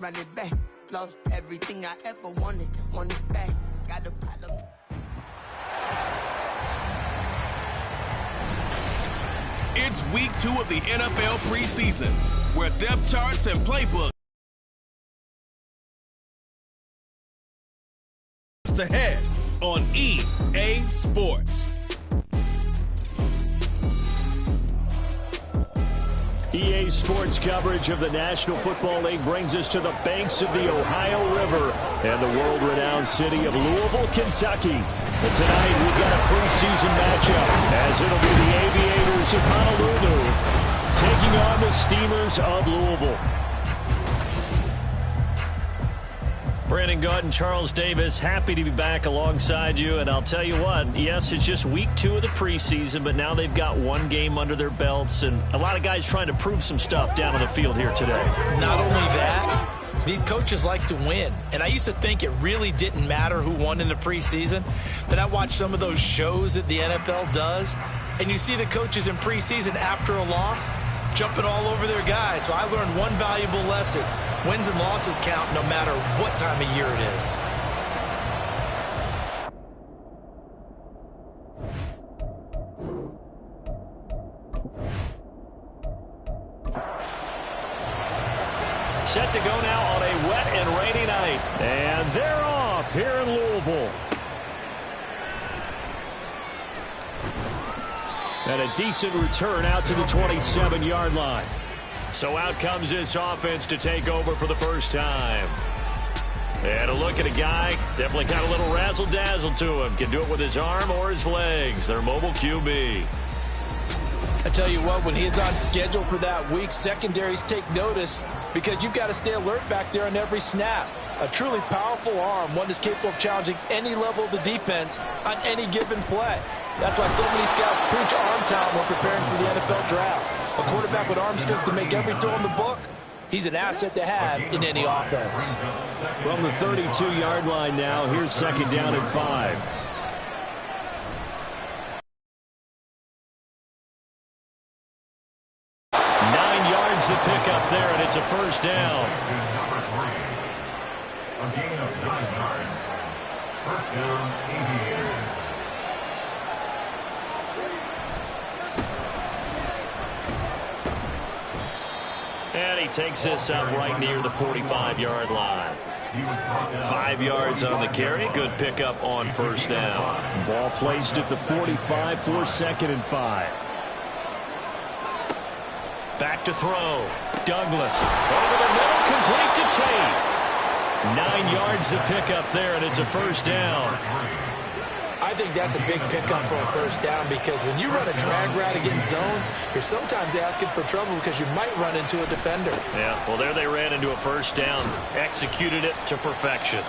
run it back. Lost everything I ever wanted it back. Got a problem. It's week 2 of the NFL preseason, where depth charts and playbooks ahead on EA Sports. EA Sports coverage of the National Football League brings us to the banks of the Ohio River and the world-renowned city of Louisville, Kentucky. But tonight we've got a preseason matchup, as it'll be the Aviators of Honolulu taking on the Steamers of Louisville. Brandon Gaunt and Charles Davis, happy to be back alongside you. And I'll tell you what, yes, it's just week 2 of the preseason, but now they've got one game under their belts, and a lot of guys trying to prove some stuff down on the field here today. Not only that, these coaches like to win. And I used to think it really didn't matter who won in the preseason. Then I watched some of those shows that the NFL does, and you see the coaches in preseason after a loss jumping all over their guys. So I learned one valuable lesson. Wins and losses count no matter what time of year it is. Set to go now on a wet and rainy night. And they're off here in Louisville. And a decent return out to the 27-yard line. So out comes this offense to take over for the first time. And a look at a guy, definitely got a little razzle-dazzle to him. Can do it with his arm or his legs. Their mobile QB. I tell you what, when he's on schedule for that week, secondaries take notice because you've got to stay alert back there on every snap. A truly powerful arm, one that's capable of challenging any level of the defense on any given play. That's why so many scouts preach arm talent when preparing for the NFL draft. A quarterback with arm strength to make every throw in the book, he's an asset to have in any offense. From the 32-yard line now, here's second down and 5. The pickup there, and it's a first down. A gain of 9 yards. First down, Aviators. And he takes this up right near the 45-yard line. 5 yards on the carry. Good pickup on first down. Ball placed at the 45 for second and 5. Back to throw. Douglas. Over the middle, complete to Tate. 9 yards to pick up there, and it's a first down. I think that's a big pickup for a first down because when you run a drag route against zone, you're sometimes asking for trouble because you might run into a defender. Yeah, well, there they ran into a first down. Executed it to perfection.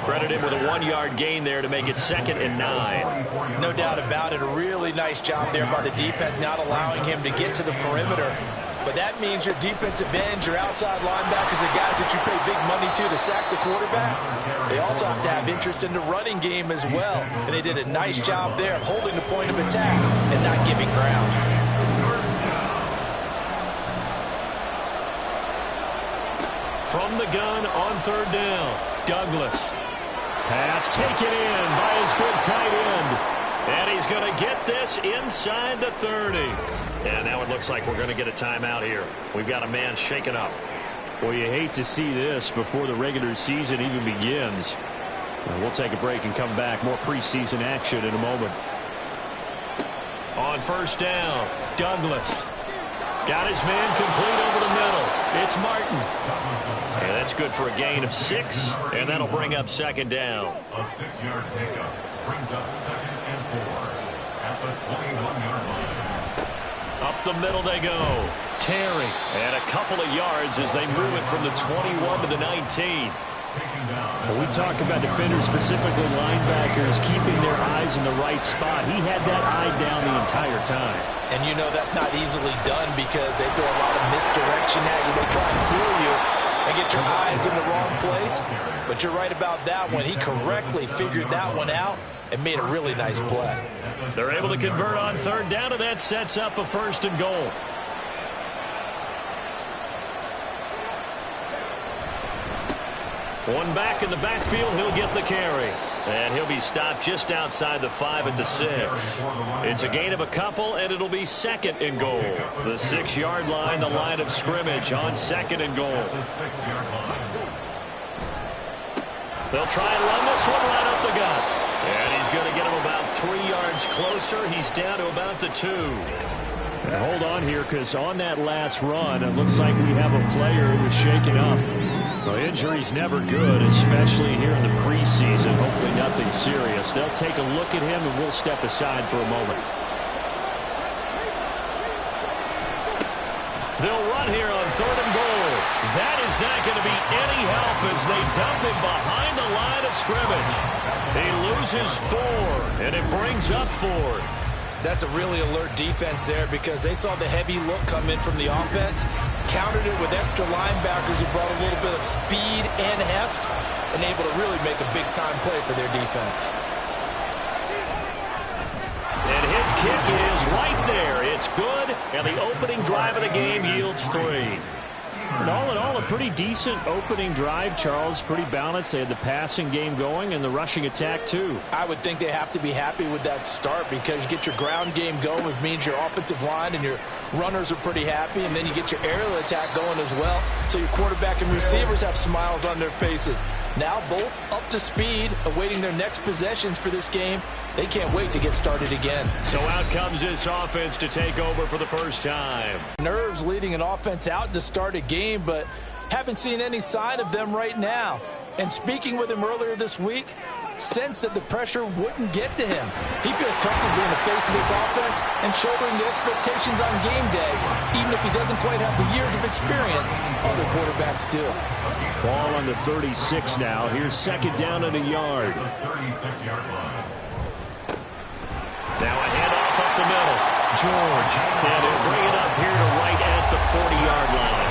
Credit him with a 1-yard gain there to make it 2nd and 9. No doubt about it. A really nice job there by the defense, not allowing him to get to the perimeter. But that means your defensive ends, your outside linebackers, the guys that you pay big money to sack the quarterback, they also have to have interest in the running game as well. And they did a nice job there of holding the point of attack and not giving ground. From the gun on third down, Douglas. Pass taken in by his good tight end. And he's going to get this inside the 30. And now it looks like we're going to get a timeout here. We've got a man shaken up. Well, you hate to see this before the regular season even begins. We'll take a break and come back. More preseason action in a moment. On first down, Douglas. Got his man complete over the middle. It's Martin. And that's good for a gain of 6, and that'll bring up second down. A 6-yard pickup brings up 2nd and 4 at the 21-yard line. Up the middle they go. Terry. And a couple of yards as they move it from the 21 to the 19. When we talk about defenders, specifically linebackers, keeping their eyes in the right spot, he had that eye down the entire time. And you know that's not easily done because they throw a lot of misdirection at you. They try and fool you and get your eyes in the wrong place. But you're right about that one. He correctly figured that one out and made a really nice play. They're able to convert on third down, and that sets up a 1st and goal. One back in the backfield. He'll get the carry. And he'll be stopped just outside the 5 at the 6. It's a gain of a couple, and it'll be second and goal. The 6-yard line, the line of scrimmage on second and goal. They'll try and run this one right up the gut. And he's going to get him about 3 yards closer. He's down to about the 2. And hold on here, because on that last run, it looks like we have a player who was shaken up. Well, injury's never good, especially here in the preseason. Hopefully nothing serious. They'll take a look at him, and we'll step aside for a moment. They'll run here on 3rd and goal. That is not going to be any help as they dump him behind the line of scrimmage. He loses 4, and it brings up 4th. That's a really alert defense there because they saw the heavy look come in from the offense, countered it with extra linebackers who brought a little bit of speed and heft, and able to really make a big-time play for their defense. And his kick is right there. It's good, and the opening drive of the game yields 3. And all in all, a pretty decent opening drive, Charles. Pretty balanced. They had the passing game going and the rushing attack, too. I would think they have to be happy with that start because you get your ground game going, which means your offensive line and your runners are pretty happy, and then you get your aerial attack going as well, so your quarterback and receivers have smiles on their faces. Now both up to speed, awaiting their next possessions for this game. They can't wait to get started again. So out comes this offense to take over for the first time. Nerves leading an offense out to start a game, but haven't seen any sign of them right now. And speaking with him earlier this week, sensed that the pressure wouldn't get to him. He feels comfortable being the face of this offense and shouldering the expectations on game day, even if he doesn't quite have the years of experience other quarterbacks do. Ball on the 36 now. Here's second down and a yard. Now a handoff up the middle. George. And he'll bring it up here to right at the 40-yard line.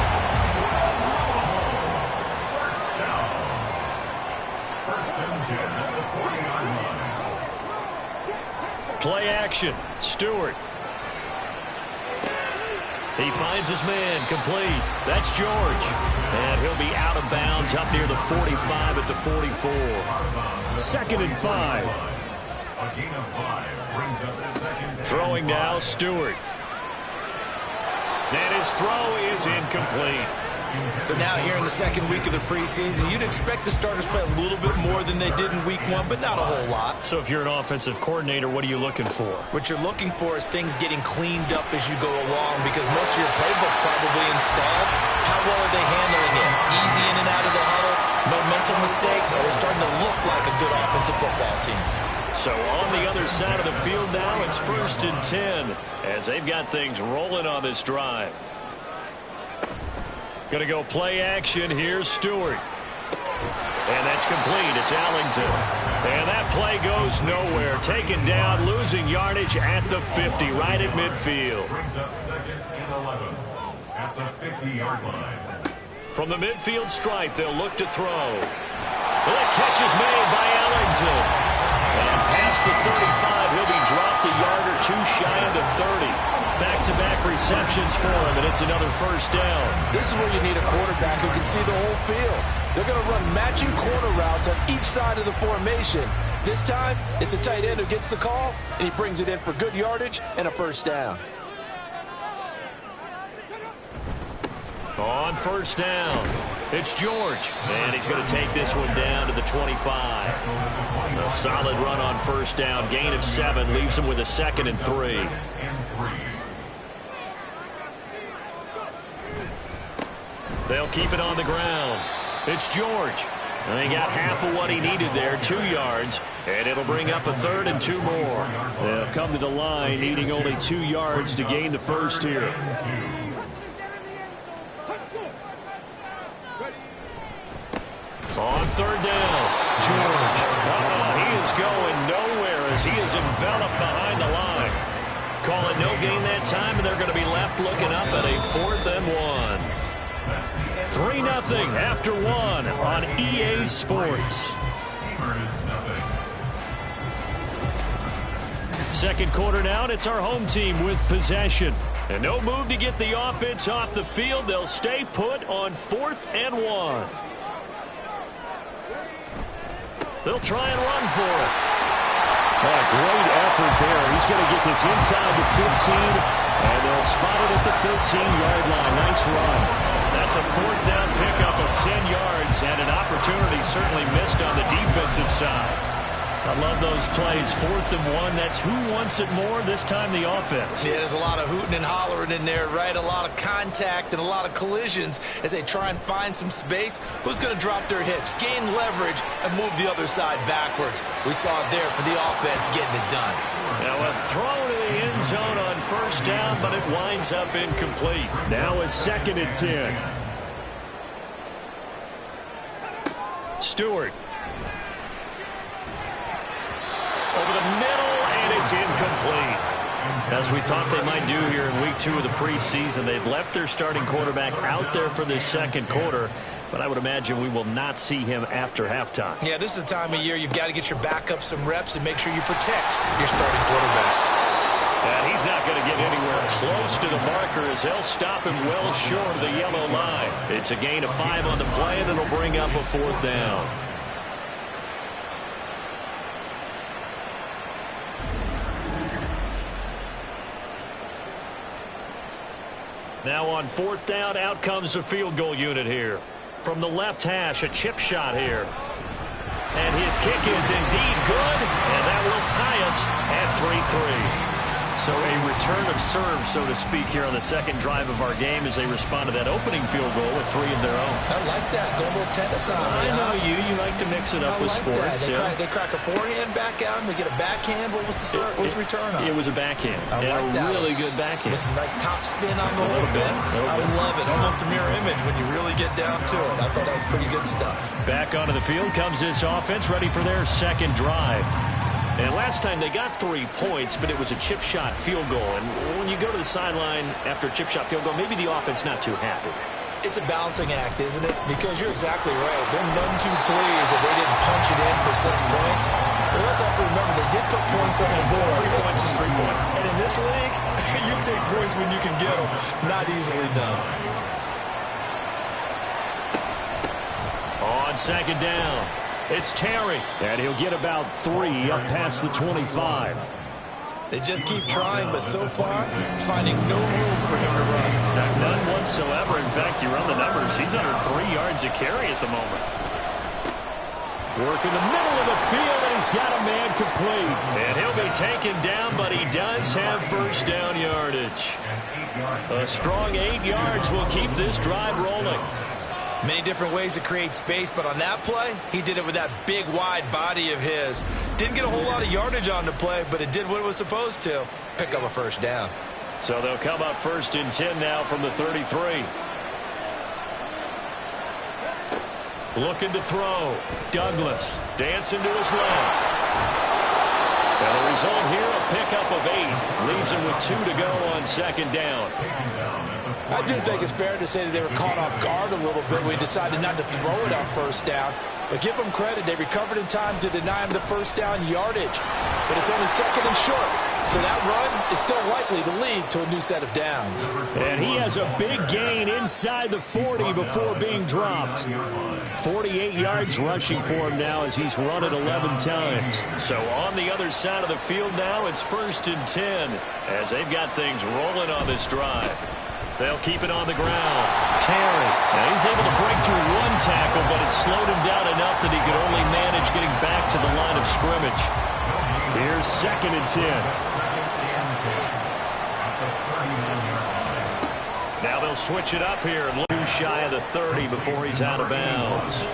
Play action. Stewart. He finds his man. Complete. That's George. And he'll be out of bounds up near the 45 at the 44. 2nd and 5. Throwing now, Stewart. And his throw is incomplete. So now here in the second week of the preseason, you'd expect the starters play a little bit more than they did in week 1, but not a whole lot. So if you're an offensive coordinator, what are you looking for? What you're looking for is things getting cleaned up as you go along because most of your playbook's probably installed. How well are they handling it? Easy in and out of the huddle, no mental mistakes, or are starting to look like a good offensive football team? So on the other side of the field now, it's 1st and 10 as they've got things rolling on this drive. Going to go play action. Here's Stewart. And that's complete. It's Allington. And that play goes nowhere. Taken down, losing yardage at the 50, right at midfield. Brings up 2nd and 11 at the 50-yard line. From the midfield stripe, they'll look to throw. Well, the catch is made by Allington. And past the 35, he'll be dropped a yard or 2 shy of the 30. Back-to-back receptions for him, and it's another first down. This is where you need a quarterback who can see the whole field. They're going to run matching corner routes on each side of the formation. This time, it's the tight end who gets the call, and he brings it in for good yardage and a first down. On first down, it's George. And he's going to take this one down to the 25. A solid run on first down. Gain of 7 leaves him with a 2nd and 3. They'll keep it on the ground. It's George. And he got half of what he needed there, 2 yards. And it'll bring up a 3rd and 2 more. They'll come to the line, needing only 2 yards to gain the first here. On 3rd down, George. He is going nowhere as he is enveloped behind the line. Call it no gain that time, and they're going to be left looking up at a 4th and 1. 3-0 after 1 on EA Sports. Second quarter now, and it's our home team with possession. And no move to get the offense off the field. They'll stay put on 4th and 1. They'll try and run for it. Great effort there. He's going to get this inside the 15, and they'll spot it at the 13-yard line. Nice run. That's a fourth down pickup of 10 yards, and an opportunity certainly missed on the defensive side. I love those plays. 4th and 1. That's who wants it more, this time the offense. Yeah, there's a lot of hooting and hollering in there, right? A lot of contact and a lot of collisions as they try and find some space. Who's going to drop their hips, gain leverage, and move the other side backwards? We saw it there for the offense getting it done. Now a throw to the end zone on first down, but it winds up incomplete. Now a 2nd and 10. Stewart. Over the middle, and it's incomplete. As we thought they might do here in week 2 of the preseason, they've left their starting quarterback out there for this second quarter, but I would imagine we will not see him after halftime. Yeah, this is the time of year you've got to get your backup some reps and make sure you protect your starting quarterback. And he's not going to get anywhere close to the marker as they'll stop him well short of the yellow line. It's a gain of 5 on the play, and it'll bring up a 4th down. Now on 4th down, out comes the field goal unit here. From the left hash, a chip shot here. And his kick is indeed good, and that will tie us at 3-3. So a return of serve, so to speak, here on the second drive of our game as they respond to that opening field goal with 3 of their own. I like that. Go a little tennis on me. I know you. You like to mix it up with sports. They crack a forehand back out, and they get a backhand. What was the serve? What was the return on? It was a backhand. I like that. Really good backhand. With some nice top spin on the whole bit. I love it. Almost a mirror image when you really get down to it. I thought that was pretty good stuff. Back onto the field comes this offense, ready for their second drive. And last time they got 3 points, but it was a chip shot field goal. And when you go to the sideline after a chip shot field goal, maybe the offense not too happy. It's a balancing act, isn't it? Because you're exactly right. They're none too pleased that they didn't punch it in for 6 points. But we also have to remember they did put points on the board. 3 points is 3 points. And in this league, you take points when you can get them. Not easily done. On second down, it's Terry. And he'll get about 3 up past the 25. They just keep trying, but so far, finding no room for him to run. None whatsoever. In fact, you run the numbers. He's under 3 yards a carry at the moment. Work in the middle of the field, and he's got a man complete. And he'll be taken down, but he does have first down yardage. A strong 8 yards will keep this drive rolling. Many different ways to create space, but on that play, he did it with that big, wide body of his. Didn't get a whole lot of yardage on the play, but it did what it was supposed to. Pick up a first down. So they'll come up 1st and 10 now from the 33. Looking to throw. Douglas dancing to his left. And the result here, a pickup of 8. Leaves him with 2 to go on second down. I do think it's fair to say that they were caught off guard a little bit. We decided not to throw it on first down. But give them credit. They recovered in time to deny him the first down yardage. But it's only 2nd and short. So that run is still likely to lead to a new set of downs. And he has a big gain inside the 40 before being dropped. 48 yards rushing for him now as he's run it 11 times. So on the other side of the field now, it's 1st and 10 as they've got things rolling on this drive. They'll keep it on the ground. Terry. Now he's able to break through 1 tackle, but it slowed him down enough that he could only manage getting back to the line of scrimmage. Here's 2nd and 10. Now they'll switch it up here and look shy of the 30 before he's out of bounds.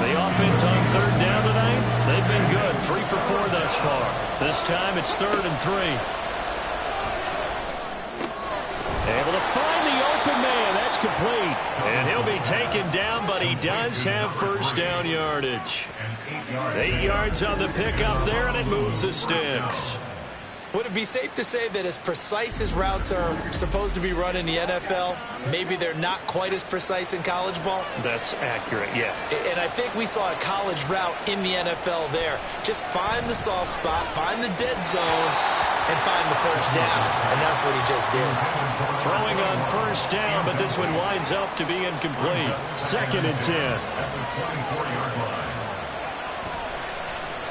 The offense on 3rd down tonight, they've been good. 3 for 4 thus far. This time it's 3rd and 3. Able to find the open man. That's complete. And he'll be taken down, but he does have first down yardage. 8 yards on the pickup there, and it moves the sticks. Would it be safe to say that as precise as routes are supposed to be run in the NFL, maybe they're not quite as precise in college ball? That's accurate, yeah. And I think we saw a college route in the NFL there. Just find the soft spot, find the dead zone, and find the first down. And that's what he just did. Throwing on first down, but this one winds up to be incomplete. 2nd and 10.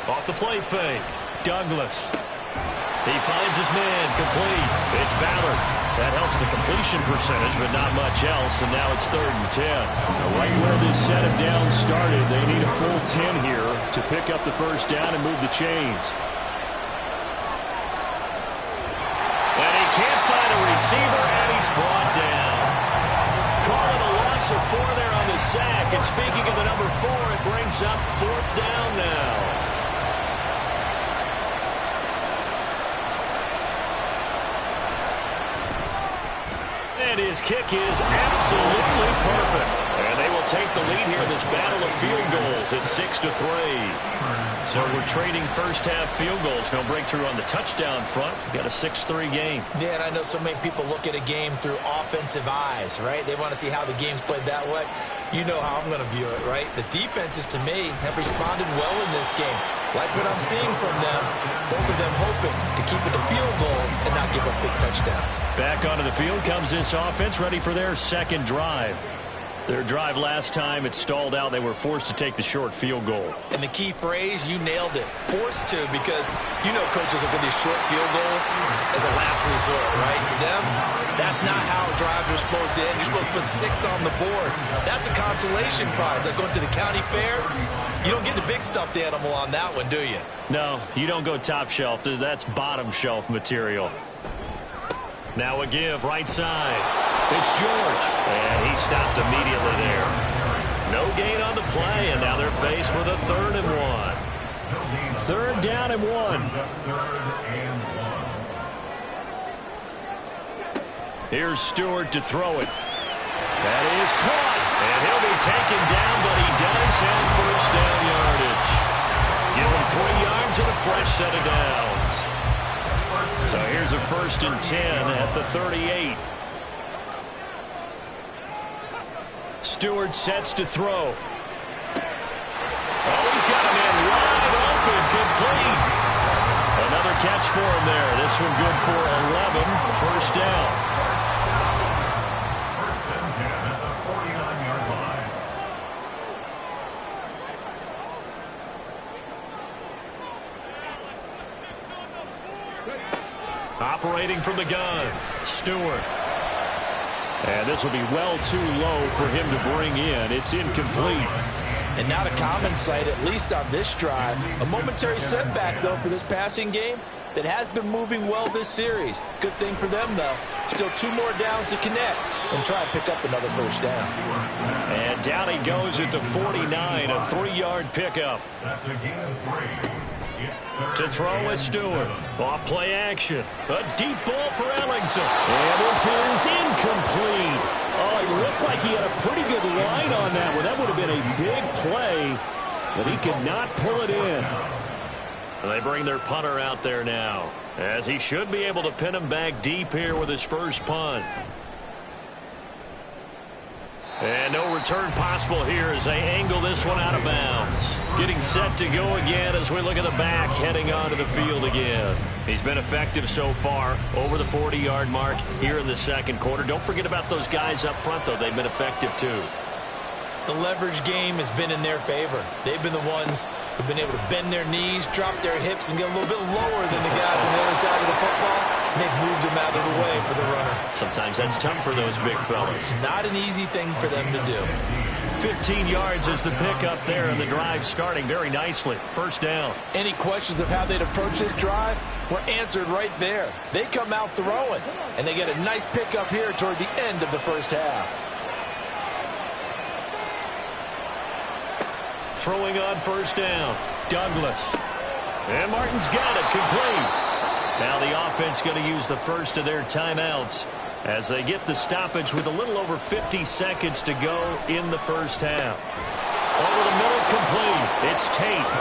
Off the play fake. Douglas. He finds his man, complete. It's Ballard. That helps the completion percentage, but not much else, and now it's 3rd and 10. Now, right where this set him down started, they need a full 10 here to pick up the first down and move the chains. And he can't find a receiver, and he's brought down. Calling a loss of 4 there on the sack, and speaking of the number 4, it brings up 4th down now. And his kick is absolutely perfect. And they will take the lead here in this battle of field goals at 6-3. So we're trading first-half field goals. No breakthrough on the touchdown front. We've got a 6-3 game. Yeah, and I know so many people look at a game through offensive eyes, right? They want to see how the game's played that way. You know how I'm going to view it, right? The defenses, to me, have responded well in this game. Like what I'm seeing from them, both of them hoping to keep it to field goals and not give up big touchdowns. Back onto the field comes this offense, ready for their second drive. Their drive last time, it stalled out. They were forced to take the short field goal. And the key phrase, you nailed it. Forced to, because you know coaches look at these short field goals as a last resort, right? To them, that's not how drives are supposed to end. You're supposed to put 6 on the board. That's a consolation prize. Like going to the county fair, you don't get the big stuffed animal on that one, do you? No, you don't go top shelf. That's bottom shelf material. Now a give, right side. It's George. And he stopped immediately there. No gain on the play, and now they're faced with a 3rd and 1. 3rd down and 1. Here's Stewart to throw it. That is caught. And he'll be taken down, but he does have first down yardage. Give him 3 yards and a fresh set of downs. So here's a 1st and 10 at the 38. Stewart sets to throw. Oh, he's got a man wide open, complete. Another catch for him there. This one good for 11, first down. 1st and 10 at the 49-yard line. Operating from the gun, Stewart. And this will be well too low for him to bring in. It's incomplete. And not a common sight, at least on this drive. A momentary setback, though, for this passing game that has been moving well this series. Good thing for them, though. Still 2 more downs to connect and try and pick up another first down. And down he goes at the 49, a 3-yard pickup. That's a gain of 3. To throw is Stewart. Off play action. A deep ball for Ellington. And this is incomplete. Oh, it looked like he had a pretty good line on that one. That would have been a big play, but he could not pull it in. And they bring their punter out there now, as he should be able to pin him back deep here with his first punt. And no return possible here as they angle this one out of bounds. Getting set to go again as we look at the back, heading onto the field again. He's been effective so far, over the 40-yard mark here in the second quarter. Don't forget about those guys up front, though. They've been effective, too. The leverage game has been in their favor. They've been the ones who've been able to bend their knees, drop their hips, and get a little bit lower than the guys on the other side of the football. And they've moved them out of the way for the runner. Sometimes that's tough for those big fellas. Not an easy thing for them to do. 15 yards is the pickup there, and the drive starting very nicely. First down. Any questions of how they'd approach this drive were answered right there. They come out throwing, and they get a nice pickup here toward the end of the first half. Throwing on first down, Douglas. And Martin's got it, complete. Now the offense going to use the first of their timeouts as they get the stoppage with a little over 50 seconds to go in the first half. Over the middle, complete. It's Tate.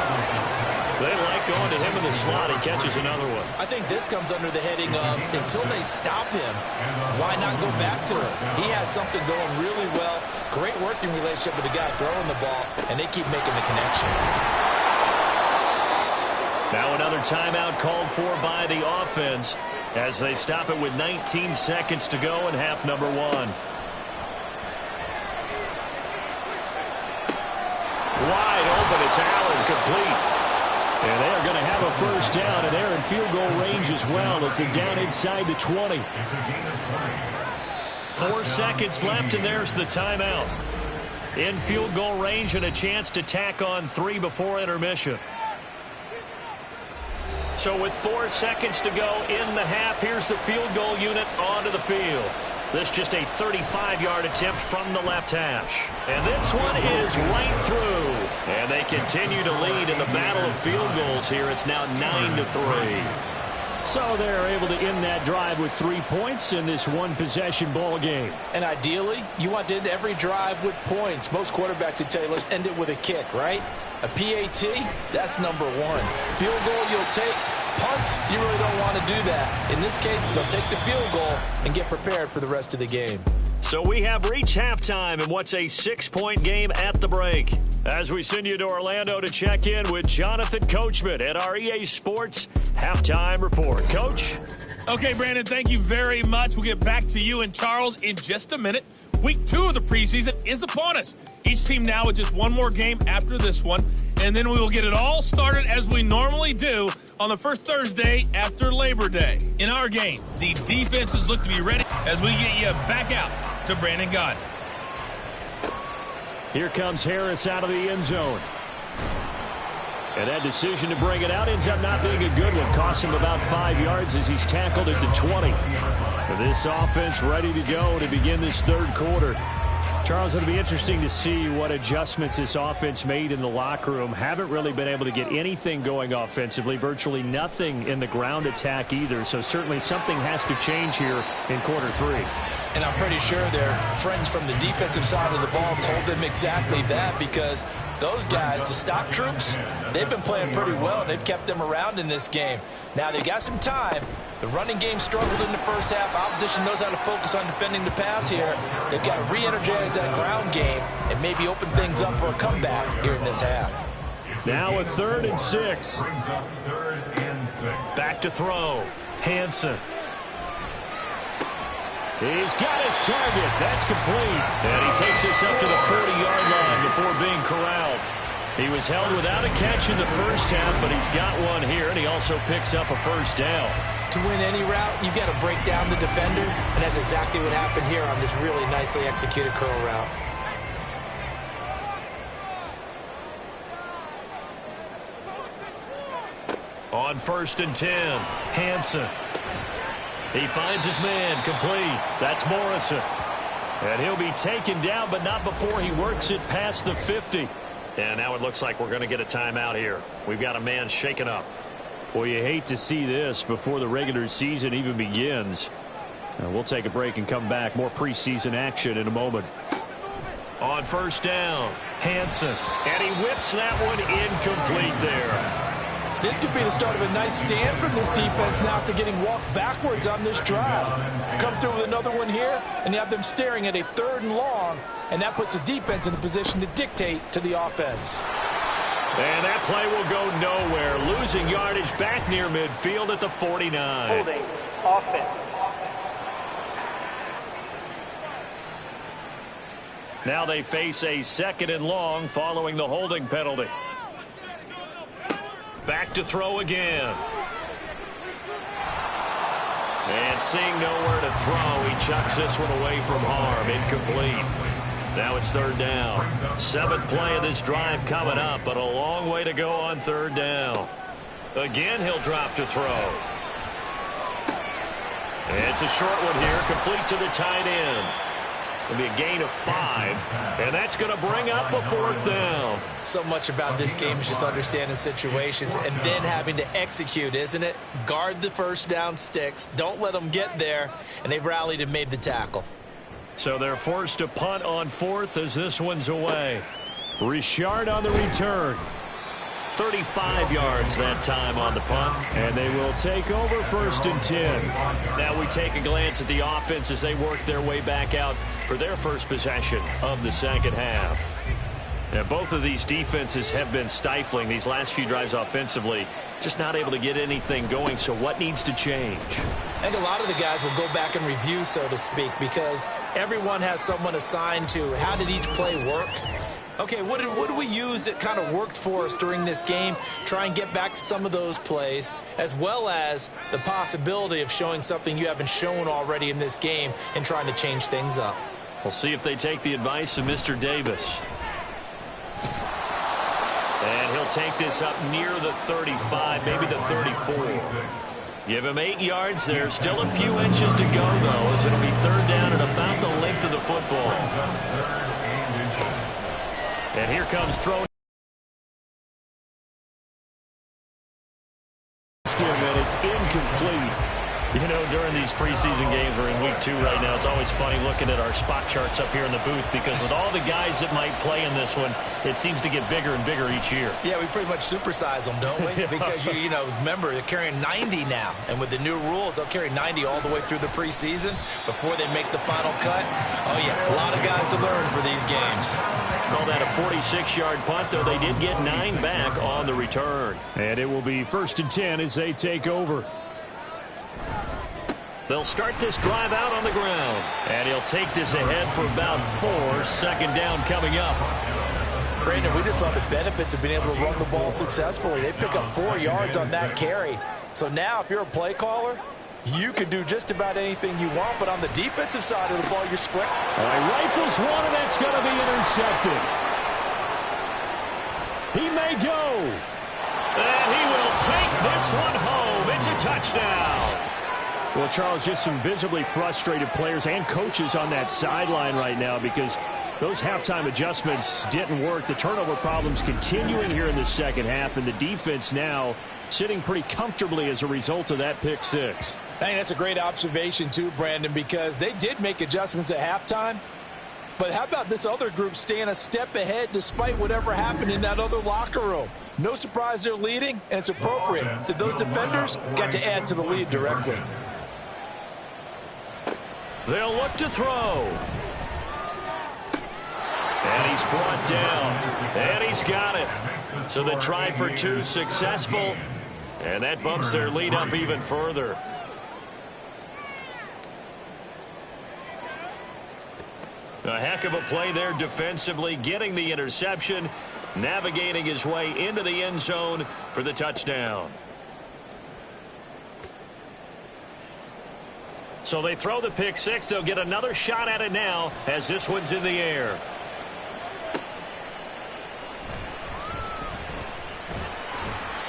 They like going to him in the slot. He catches another one. I think this comes under the heading of, until they stop him, why not go back to it? He has something going really well. Great working relationship with the guy throwing the ball, and they keep making the connection. Now another timeout called for by the offense as they stop it with 19 seconds to go in half number 1. Wide open, it's Allen, complete. And they are going to have a first down, and they're in field goal range as well as they're down inside the 20. 4 seconds left, and there's the timeout. In field goal range and a chance to tack on 3 before intermission. So with 4 seconds to go in the half, here's the field goal unit onto the field. This just a 35-yard attempt from the left hash. And this one is right through. And they continue to lead in the battle of field goals here. It's now 9-3. So they're able to end that drive with 3 points in this one-possession ball game. And ideally, you want to end every drive with points. Most quarterbacks would tell you, let's end it with a kick, right? A PAT, that's number 1. Field goal you'll take. Punts, you really don't want to do that. In this case, they'll take the field goal and get prepared for the rest of the game. So we have reached halftime in what's a 6-point game at the break. As we send you to Orlando to check in with Jonathan Coachman at our EA Sports Halftime Report. Coach? Okay, Brandon, thank you very much. We'll get back to you and Charles in just a minute. Week 2 of the preseason is upon us. Each team now with just one more game after this one, and then we will get it all started as we normally do on the first Thursday after Labor Day. In our game, the defenses look to be ready as we get you back out to Brandon Gaudin. Here comes Harris out of the end zone. And that decision to bring it out ends up not being a good one. Costs him about 5 yards as he's tackled at the 20. This offense ready to go to begin this third quarter. Charles, it'll be interesting to see what adjustments this offense made in the locker room. Haven't really been able to get anything going offensively. Virtually nothing in the ground attack either. So certainly something has to change here in quarter 3. And I'm pretty sure their friends from the defensive side of the ball told them exactly that, because those guys, the stock troops, they've been playing pretty well, and they've kept them around in this game. Now, they got some time. The running game struggled in the first half. Opposition knows how to focus on defending the pass here. They've got to re-energize that ground game and maybe open things up for a comeback here in this half. Now a 3rd and 6. Back to throw. Hansen. He's got his target. That's complete. And he takes this up to the 40-yard line before being corralled. He was held without a catch in the first half, but he's got one here, and he also picks up a first down. To win any route, you've got to break down the defender, and that's exactly what happened here on this really nicely executed curl route. On 1st and 10, Hansen. He finds his man, complete. That's Morrison. And he'll be taken down, but not before he works it past the 50. And now it looks like we're going to get a timeout here. We've got a man shaken up. Well, you hate to see this before the regular season even begins. We'll take a break and come back. More preseason action in a moment. On 1st down, Hansen. And he whips that one incomplete there. This could be the start of a nice stand from this defense now after getting walked backwards on this drive. Come through with another one here, and you have them staring at a 3rd and long, and that puts the defense in a position to dictate to the offense. And that play will go nowhere. Losing yardage back near midfield at the 49. Holding offense. Now they face a 2nd and long following the holding penalty. Back to throw again. And seeing nowhere to throw, he chucks this one away from harm. Incomplete. Now it's 3rd down. 7th play of this drive coming up, but a long way to go on 3rd down. Again, he'll drop to throw. And it's a short one here, complete to the tight end. It'll be a gain of 5, and that's going to bring up a 4th down. So much about this game is just understanding situations and then having to execute, isn't it? Guard the first down sticks. Don't let them get there, and they've rallied and made the tackle. So they're forced to punt on 4th as this one's away. Richard on the return. 35 yards that time on the punt. And they will take over 1st and 10. Now we take a glance at the offense as they work their way back out for their first possession of the second half. Now, both of these defenses have been stifling these last few drives offensively. Just not able to get anything going, so what needs to change? I think a lot of the guys will go back and review, so to speak, because everyone has someone assigned to how did each play work. Okay, what do we use that kind of worked for us during this game? Try and get back to some of those plays, as well as the possibility of showing something you haven't shown already in this game and trying to change things up. We'll see if they take the advice of Mr. Davis. And he'll take this up near the 35, maybe the 34. Give him 8 yards there. Still a few inches to go, though, as it'll be third down at about the length of the football. And here comes throw. And it's incomplete. You know, during these preseason games, we're in week 2 right now. It's always funny looking at our spot charts up here in the booth because with all the guys that might play in this one, it seems to get bigger and bigger each year. Yeah, we pretty much supersize them, don't we? Because, you know, remember, they're carrying 90 now. And with the new rules, they'll carry 90 all the way through the preseason before they make the final cut. Oh, yeah, a lot of guys to learn for these games. Call that a 46-yard punt, though they did get 9 back on the return. And it will be 1st and 10 as they take over. They'll start this drive out on the ground. And he'll take this ahead for about 4. 2nd down coming up. Brandon, we just saw the benefits of being able to run the ball successfully. They pick up 4 yards on that carry. So now if you're a play caller, you can do just about anything you want. But on the defensive side of the ball, you're square. All right, rifles one, and that's going to be intercepted. He may go. And he will take this one home. It's a touchdown. Well, Charles, just some visibly frustrated players and coaches on that sideline right now because those halftime adjustments didn't work. The turnover problems continuing here in the second half, and the defense now sitting pretty comfortably as a result of that pick 6. I think that's a great observation, too, Brandon, because they did make adjustments at halftime. But how about this other group staying a step ahead despite whatever happened in that other locker room? No surprise they're leading, and it's appropriate that those defenders got to add to the lead directly. They'll look to throw. And he's brought down. And he's got it. So the try for 2 successful. And that bumps their lead up even further. A heck of a play there defensively, getting the interception, navigating his way into the end zone for the touchdown. So they throw the pick 6. They'll get another shot at it now as this one's in the air.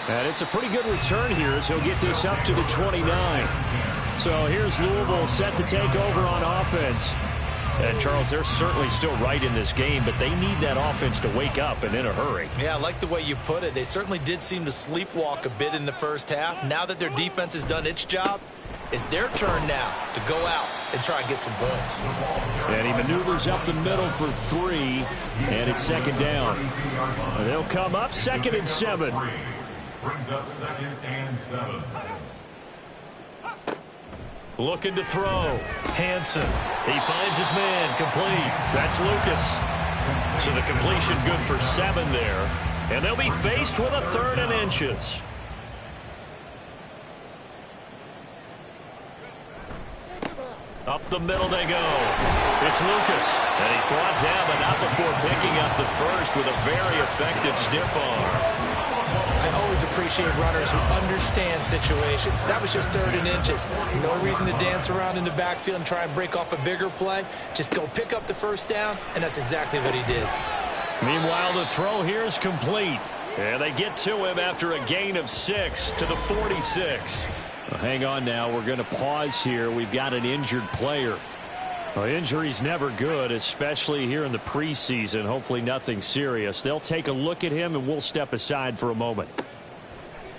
And it's a pretty good return here as he'll get this up to the 29. So here's Louisville set to take over on offense. And, Charles, they're certainly still right in this game, but they need that offense to wake up and in a hurry. Yeah, I like the way you put it. They certainly did seem to sleepwalk a bit in the first half. Now that their defense has done its job, it's their turn now to go out and try and get some points. And he maneuvers up the middle for 3, and it's 2nd down. And they'll come up 2nd and 7. Brings up 2nd and 7. Looking to throw. Hansen. He finds his man. Complete. That's Lucas. So the completion good for 7 there. And they'll be faced with a 3rd and inches. Up the middle they go. It's Lucas. And he's brought down, but not before picking up the first with a very effective stiff arm. I always appreciate runners who understand situations. That was just 3rd and inches. No reason to dance around in the backfield and try and break off a bigger play. Just go pick up the first down, and that's exactly what he did. Meanwhile, the throw here is complete. And they get to him after a gain of 6 to the 46. Well, hang on now. We're going to pause here. We've got an injured player. Well, injury's never good, especially here in the preseason. Hopefully nothing serious. They'll take a look at him, and we'll step aside for a moment.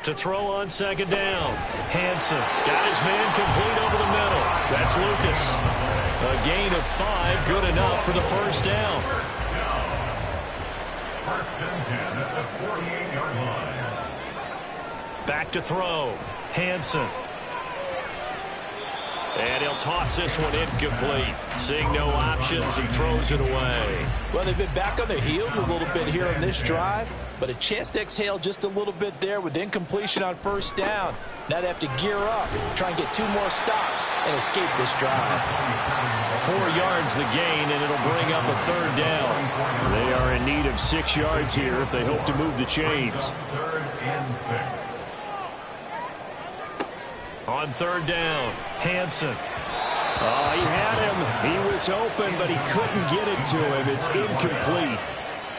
To throw on 2nd down. Hansen got his man complete over the middle. That's Lucas. A gain of 5, good enough for the 1st down. 1st and 10 at the 48-yard line. Back to throw. Hansen. And he'll toss this one incomplete. Seeing no options, he throws it away. Well, they've been back on their heels a little bit here on this drive, but a chance to exhale just a little bit there with incompletion on 1st down. Now they have to gear up, try and get 2 more stops and escape this drive. 4 yards the gain, and it'll bring up a 3rd down. They are in need of 6 yards here if they hope to move the chains. 3rd and 6. On 3rd down, Hansen. Oh, he had him. He was open, but he couldn't get it to him. It's incomplete.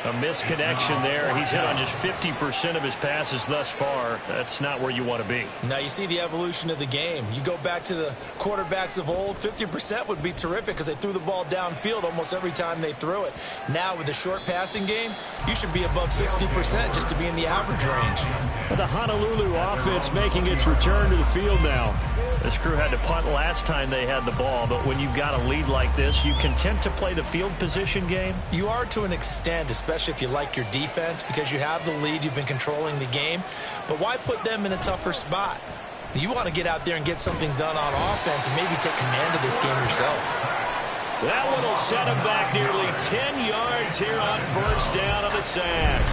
A misconnection there. He's hit on just 50% of his passes thus far. That's not where you want to be. Now you see the evolution of the game. You go back to the quarterbacks of old, 50% would be terrific because they threw the ball downfield almost every time they threw it. Now with the short passing game, you should be above 60% just to be in the average range. The Honolulu offense making its return to the field now. This crew had to punt last time they had the ball, but when you've got a lead like this, you content to play the field position game? You are to an extent, especially if you like your defense, because you have the lead, you've been controlling the game. But why put them in a tougher spot? You want to get out there and get something done on offense and maybe take command of this game yourself. That one will set him back nearly 10 yards here on 1st down on the sack.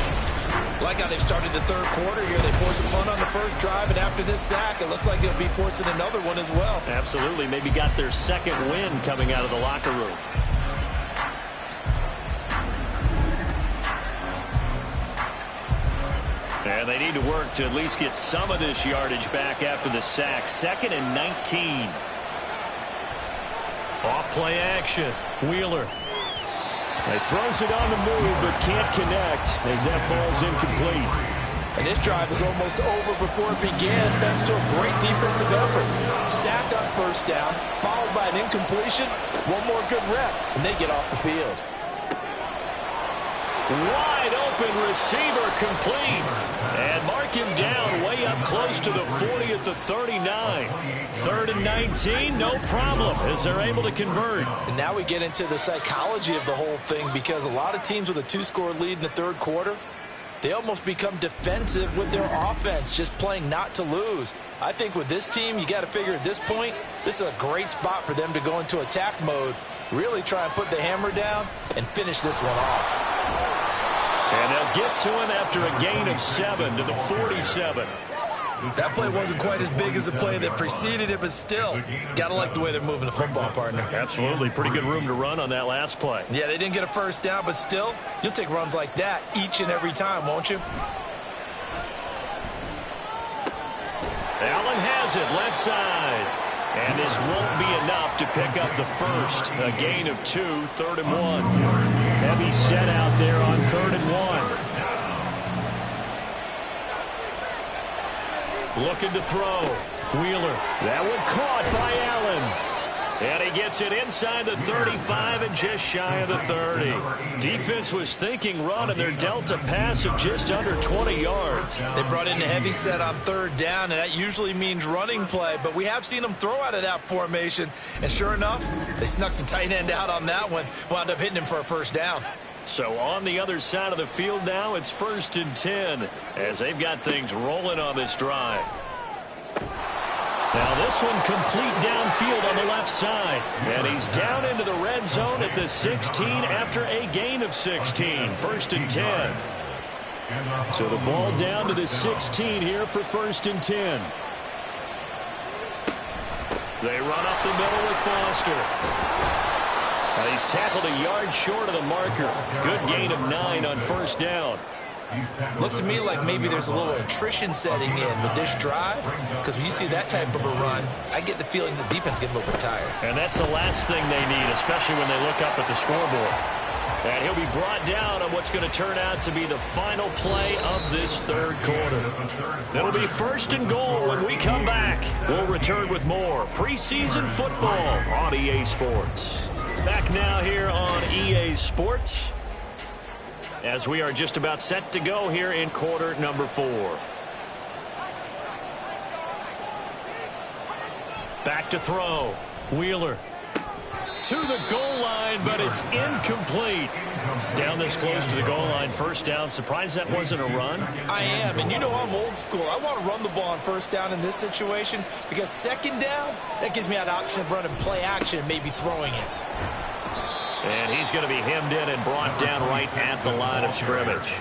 Like how they've started the 3rd quarter here. They force a punt on the first drive, and after this sack, it looks like they'll be forcing another one as well. Absolutely. Maybe got their 2nd win coming out of the locker room. And they need to work to at least get some of this yardage back after the sack. 2nd and 19. Off play action. Wheeler. He throws it on the move, but can't connect as that falls incomplete. And this drive is almost over before it began, thanks to a great defensive effort. Sack on 1st down, followed by an incompletion. One more good rep, and they get off the field. Wide open receiver complete. And mark him down way up close to the 40 at the 39. 3rd and 19, no problem, as they're able to convert. And now we get into the psychology of the whole thing, because a lot of teams with a 2-score lead in the 3rd quarter, they almost become defensive with their offense, just playing not to lose. I think with this team, you got to figure at this point, this is a great spot for them to go into attack mode, really try and put the hammer down and finish this one off. And they'll get to him after a gain of 7 to the 47. That play wasn't quite as big as the play that preceded it, but still, got to like the way they're moving the football, partner. Absolutely. Pretty good room to run on that last play. Yeah, they didn't get a 1st down, but still, you'll take runs like that each and every time, won't you? Allen has it left side. And this won't be enough to pick up the 1st. A gain of 2, 3rd and 1. Heavy set out there on 3rd and 1. Looking to throw. Wheeler. That one caught by Allen. And he gets it inside the 35 and just shy of the 30. Defense was thinking run, and they're dealt a pass of just under 20 yards. They brought in a heavy set on 3rd down, and that usually means running play, but we have seen them throw out of that formation. And sure enough, they snuck the tight end out on that one, wound up hitting him for a 1st down. So on the other side of the field now, it's 1st and 10 as they've got things rolling on this drive. Now this one complete downfield on the left side. And he's down into the red zone at the 16 after a gain of 16. 1st and 10. So the ball down to the 16 here for 1st and 10. They run up the middle with Foster. And he's tackled a yard short of the marker. Good gain of 9 on 1st down. Looks to me like maybe there's a little attrition setting in with this drive, because when you see that type of a run, I get the feeling the defense gets a little bit tired. And that's the last thing they need, especially when they look up at the scoreboard. And he'll be brought down on what's going to turn out to be the final play of this 3rd quarter. It'll be 1st and goal when we come back. We'll return with more preseason football on EA Sports. Back now here on EA Sports, as we are just about set to go here in quarter number 4. Back to throw. Wheeler to the goal line, but it's incomplete. Down this close to the goal line, 1st down. Surprised that wasn't a run? I am, and you know I'm old school. I want to run the ball on 1st down in this situation, because 2nd down, that gives me an option of running play action and maybe throwing it. And he's going to be hemmed in and brought down right at the line of scrimmage.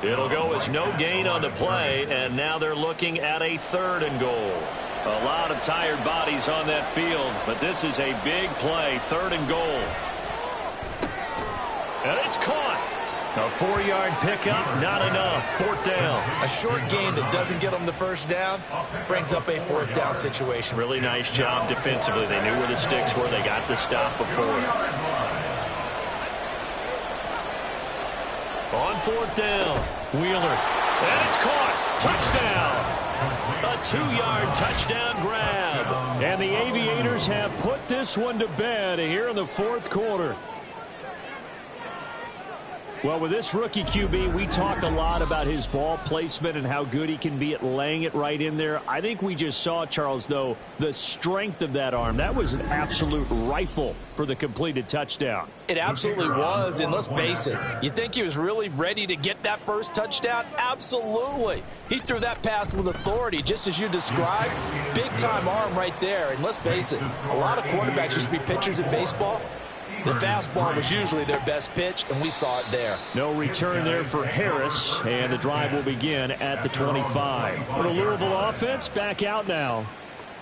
It'll go as no gain on the play, and now they're looking at a 3rd and goal. A lot of tired bodies on that field, but this is a big play, 3rd and goal. And it's caught. A 4-yard pickup, not enough. 4th down. A short gain that doesn't get them the first down brings up a 4th down situation. Really nice job defensively. They knew where the sticks were. They got the stop before. On 4th down, Wheeler. And it's caught. Touchdown. A 2-yard touchdown grab. And the Aviators have put this one to bed here in the 4th quarter. Well, with this rookie QB, we talk a lot about his ball placement and how good he can be at laying it right in there. I think we just saw, Charles, though, the strength of that arm. That was an absolute rifle for the completed touchdown. It absolutely was, and let's face it, you think he was really ready to get that first touchdown? Absolutely. He threw that pass with authority, just as you described. Big-time arm right there, and let's face it, a lot of quarterbacks used to be pitchers in baseball. The fastball was usually their best pitch, and we saw it there. No return there for Harris, and the drive will begin at the 25. The Louisville offense back out now.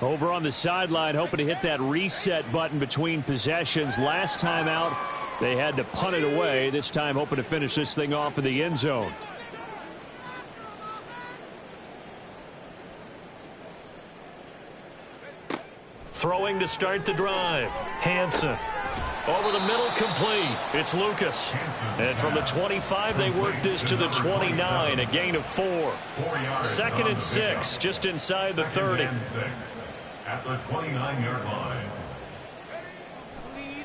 Over on the sideline, hoping to hit that reset button between possessions. Last time out, they had to punt it away. This time, hoping to finish this thing off in the end zone. Throwing to start the drive. Hansen. Over the middle, complete. It's Lucas. And from the 25, they work this to the 29, a gain of 4. 2nd and 6, just inside the 30. At the 29-yard line.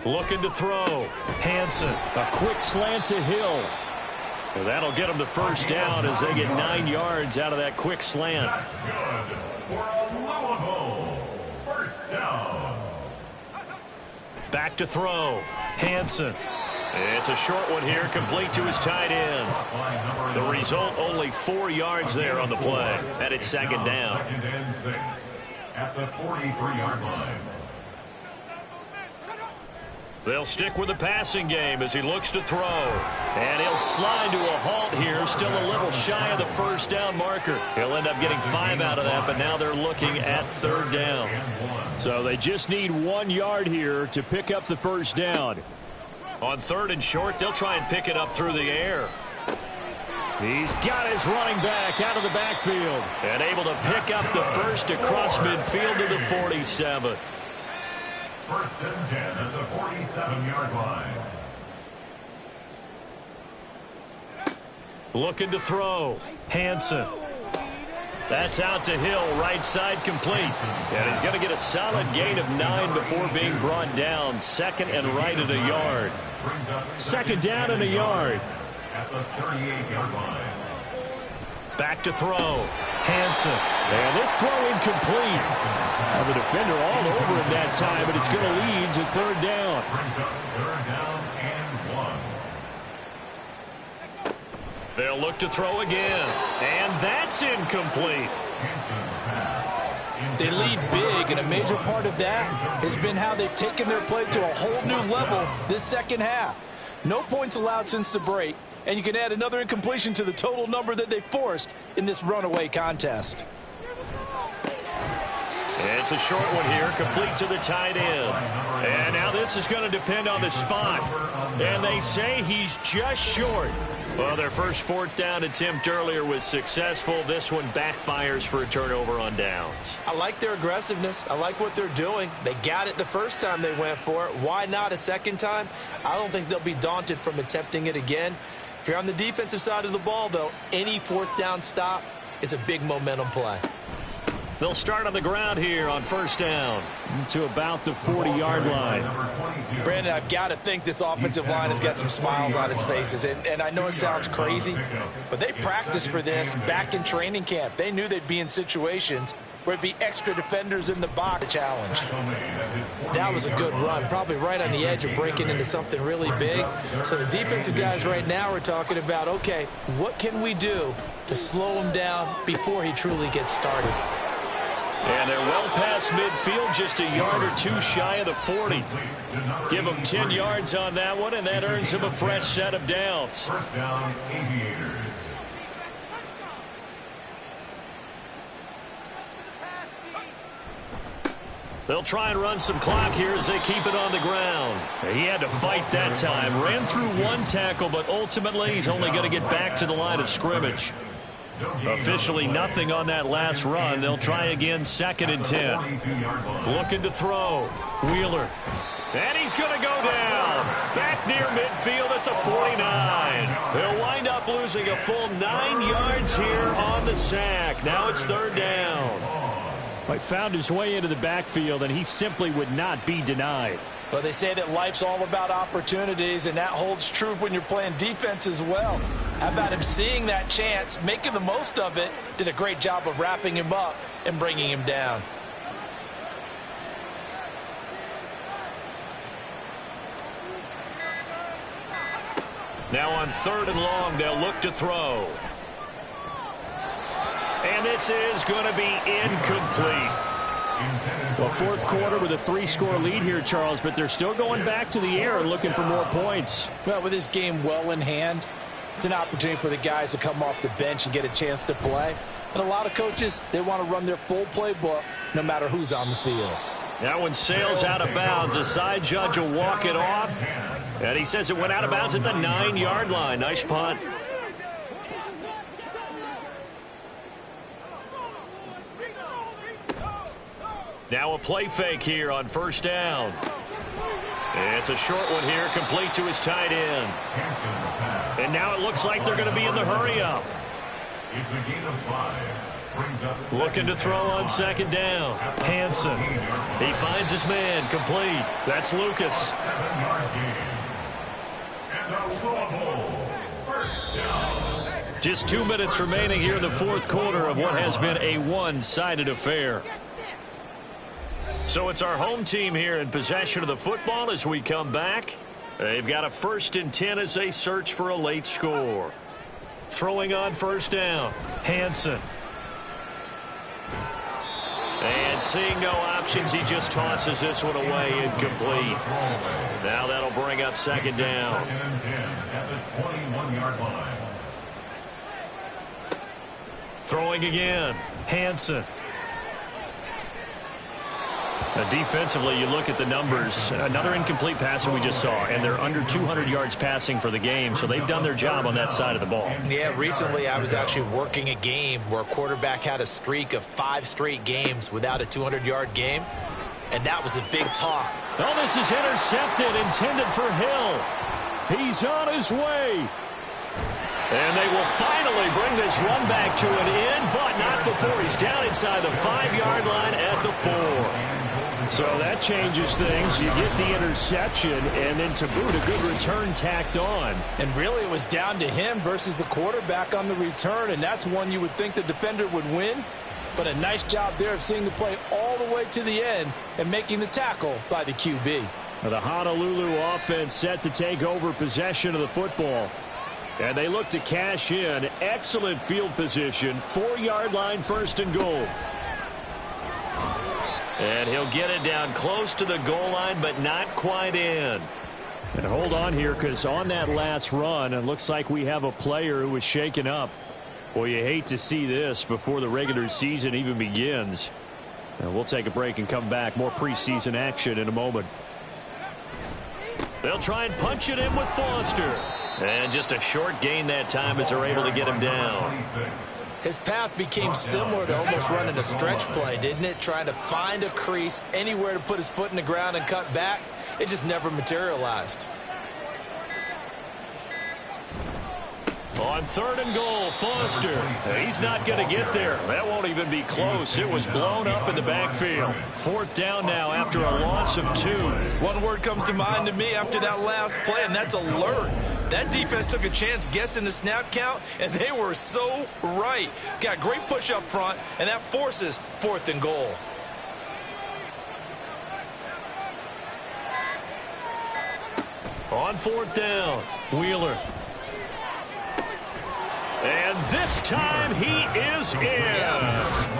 Looking to throw. Hansen. A quick slant to Hill. Well, that'll get them the first down as they get 9 yards out of that quick slant. That's good for a Louisville first down. Back to throw. Hansen. It's a short one here, complete to his tight end. The result, only 4 yards there on the play. And it's 2nd down. 2nd and 6 at the 43-yard line. They'll stick with the passing game as he looks to throw. And he'll slide to a halt here, still a little shy of the first down marker. He'll end up getting 5 out of that, but now they're looking at 3rd down. So they just need 1 yard here to pick up the first down. On 3rd and short, they'll try and pick it up through the air. He's got his running back out of the backfield. And able to pick up the first across midfield to the 47. 1st and 10 at the 47-yard line. Looking to throw. Hansen. That's out to Hill, right side complete. And he's going to get a solid gain of 9 before being brought down. 2nd and right at a yard. 2nd down and a yard. At the 38-yard line. Back to throw. Hansen. And this throw incomplete. The defender all over him that time, but it's going to lead to 3rd down. Brings up 3rd down and 1. They'll look to throw again. And that's incomplete. They lead big, and a major part of that has been how they've taken their play to a whole new level this second half. No points allowed since the break, and you can add another incompletion to the total number that they forced in this runaway contest. It's a short one here, complete to the tight end. And now this is going to depend on the spot. And they say he's just short. Well, their first 4th down attempt earlier was successful. This one backfires for a turnover on downs. I like their aggressiveness. I like what they're doing. They got it the first time they went for it. Why not a second time? I don't think they'll be daunted from attempting it again. If you're on the defensive side of the ball, though, any 4th down stop is a big momentum play. They'll start on the ground here on 1st down. To about the 40-yard line. Brandon, I've got to think this offensive line has got some smiles on its faces. And I know it sounds crazy, but they practiced for this back in training camp. They knew they'd be in situations where it'd be extra defenders in the box challenge. That was a good run, probably right on the edge of breaking into something really big. So the defensive guys right now are talking about, okay, what can we do to slow him down before he truly gets started? And they're well past midfield, just a yard or 2 shy of the 40. Give them 10 yards on that one, and that earns them a fresh set of downs. First down, Aviators. They'll try and run some clock here as they keep it on the ground. He had to fight that time. Ran through one tackle, but ultimately he's only going to get back to the line of scrimmage. Officially nothing on that last run. They'll try again, 2nd and 10. Looking to throw. Wheeler. And he's going to go down. Back near midfield at the 49. They'll wind up losing a full 9 yards here on the sack. Now it's 3rd down. He found his way into the backfield, and he simply would not be denied. Well, they say that life's all about opportunities, and that holds true when you're playing defense as well. How about him seeing that chance, making the most of it, did a great job of wrapping him up and bringing him down. Now on 3rd and long, they'll look to throw. And this is going to be incomplete. Well, 4th quarter with a 3-score lead here, Charles, but they're still going back to the air and looking for more points. Well, with this game well in hand, it's an opportunity for the guys to come off the bench and get a chance to play. And a lot of coaches, they want to run their full playbook no matter who's on the field. That one sails out of bounds. The side judge will walk it off. And he says it went out of bounds at the 9-yard line. Nice punt. Now a play fake here on 1st down. It's a short one here, complete to his tight end. And now it looks like they're going to be in the hurry-up. It's a gain of 5. Brings up Looking to throw on 2nd down. Hansen. He finds his man, complete. That's Lucas. 7-yard gain. And a Louisville 1st down. Just 2 minutes remaining here in the 4th quarter of what has been a one-sided affair. So it's our home team here in possession of the football as we come back. They've got a 1st and 10 as they search for a late score. Throwing on 1st down. Hansen. And seeing no options, he just tosses this one away, incomplete. Now that'll bring up 2nd down. 2nd and 10 at the 21-yard line. Throwing again. Hansen. Defensively, you look at the numbers. Another incomplete pass that we just saw, and they're under 200 yards passing for the game, so they've done their job on that side of the ball. Yeah, recently I was actually working a game where a quarterback had a streak of 5 straight games without a 200-yard game, and that was a big talk. Oh, this is intercepted, intended for Hill. He's on his way. And they will finally bring this run back to an end, but not before he's down inside the 5-yard line at the 4. So that changes things. You get the interception, and then to boot, a good return tacked on. And really, it was down to him versus the quarterback on the return, and that's one you would think the defender would win. But a nice job there of seeing the play all the way to the end and making the tackle by the QB. The Honolulu offense set to take over possession of the football. And they look to cash in. Excellent field position. 4-yard line, 1st and goal. And he'll get it down close to the goal line, but not quite in. And hold on here, because on that last run, it looks like we have a player who was shaken up. Well, you hate to see this before the regular season even begins. And we'll take a break and come back. More preseason action in a moment. They'll try and punch it in with Foster. And just a short gain that time as they're able to get him down. His path became similar to almost running a stretch play, didn't it? Trying to find a crease, anywhere to put his foot in the ground and cut back. It just never materialized. On 3rd and goal, Foster. He's not going to get there. That won't even be close. It was blown up in the backfield. 4th down now after a loss of 2. One word comes to mind to me after that last play, and that's alert. That defense took a chance guessing the snap count, and they were so right. Got great push up front, and that forces 4th and goal. On 4th down, Wheeler. And this time he is in. Yes.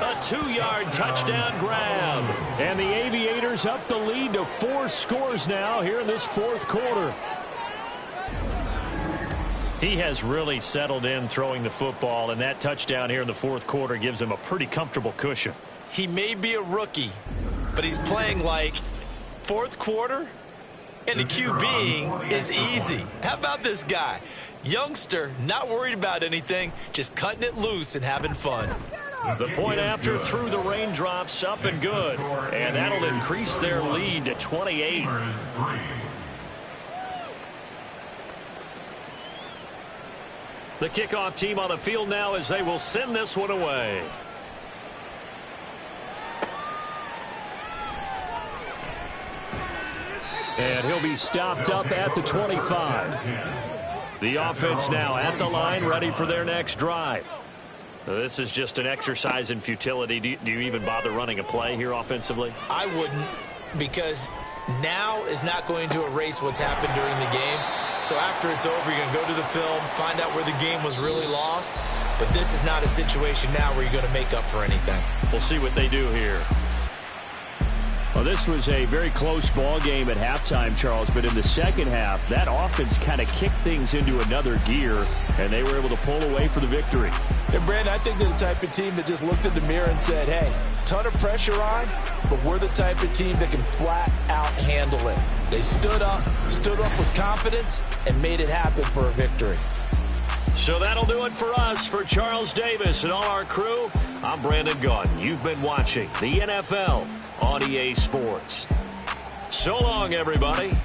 A 2-yard touchdown grab. And the Aviators up the lead to 4 scores now here in this 4th quarter. He has really settled in throwing the football, and that touchdown here in the 4th quarter gives him a pretty comfortable cushion. He may be a rookie, but he's playing like fourth quarter, and the QBing is easy. How about this guy? Youngster, not worried about anything, just cutting it loose and having fun. The point after through the raindrops, up and good. And that'll increase their lead to 28. The kickoff team on the field now as they will send this one away. And he'll be stopped up at the 25. The offense now at the line, ready for their next drive. This is just an exercise in futility. Do you even bother running a play here offensively? I wouldn't, because now is not going to erase what's happened during the game. So after it's over, you're going to go to the film, find out where the game was really lost. But this is not a situation now where you're going to make up for anything. We'll see what they do here. Well, this was a very close ball game at halftime, Charles, but in the second half, that offense kind of kicked things into another gear, and they were able to pull away for the victory. And, Brandon, I think they're the type of team that just looked in the mirror and said, hey, ton of pressure on, but we're the type of team that can flat out handle it. They stood up with confidence, and made it happen for a victory. So that'll do it for us. For Charles Davis and all our crew, I'm Brandon Gaudin. You've been watching the NFL on EA Sports. So long, everybody.